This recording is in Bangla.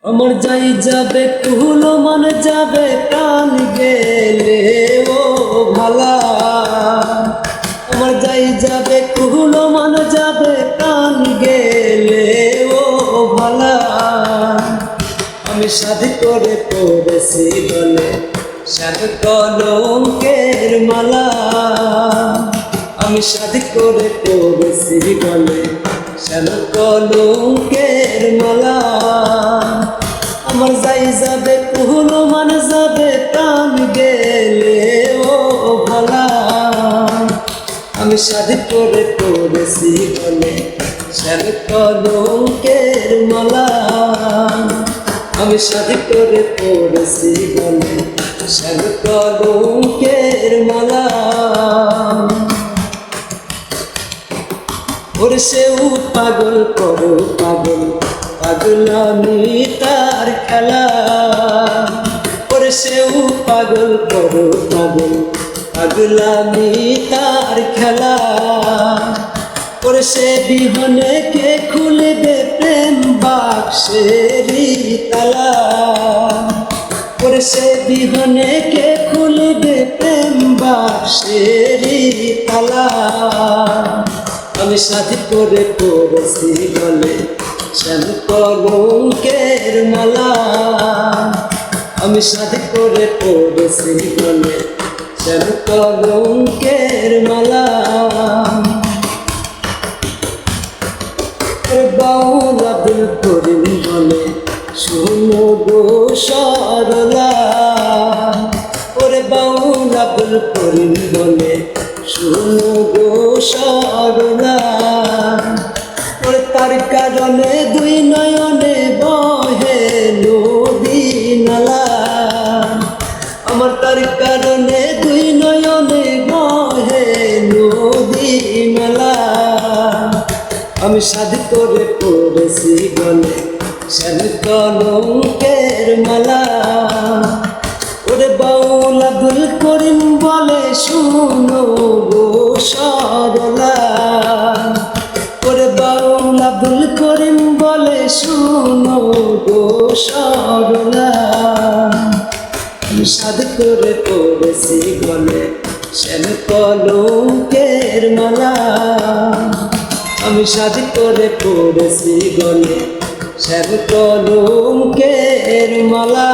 আমার যাই যাবে কুলো মান যাবে প্রাণ গেলে ও ভালা। আমার যাই যাবে কুলো মান যাবে প্রাণ গেলে ও ভালা। আমি শাদি করে পড়েছি গলে শ্যাম কলঙ্কের মালা। আমি শাদি করে পড়েছি গলে শ্যাম কলঙ্কের মালা। আমার যাই যাবে কুলো মান যাবে প্রাণ গেলে ও ভালা। আমি শাদি করে পড়েছি গলে শ্যাম কলঙ্কের মালা। আমি শাদি করে পড়েছি গলে শ্যাম কলঙ্কের মালা। ওরে সেও পাগল করো পাগল পাগলামি তার খেলা। ওরে সেও পাগল করো পাগল পাগলামি তার খেলা। ওরে সে বিহনে কে খুলবে প্রেম বাক্সেরই তালা। ওরে সে বিহনে কে খুলবে প্রেম বাক্সেরই তালা। আমি শাদি করে পড়েছি গলে শ্যাম কলঙ্কের মালা। আমি শাদি করে পড়েছি গলে শ্যাম কলঙ্কের মালা। বাউল আব্দুল করিম বলে শোনো গো সরলা। ওরে বাউল আব্দুল করিম বলে শোনো গো সরলা। ওরে তার কারণে দুই নয়নে বহে নদী নালা। আমার তার কারণে দুই নয়নে বহে নদী নালা। আমি শাদি করে পড়েছি গলে শ্যাম কলঙ্কের মালা। ওরে বাউল আব্দুল করিম বলে শোনো গো সরলা। ওরে বাউল আব্দুল করিম বলে শোনো গো সরলা। আমি শাদি করে পড়েছি গলে শ্যাম কলঙ্কের মালা। আমি শাদি করে পড়েছি গলে শ্যাম কলঙ্কের মালা।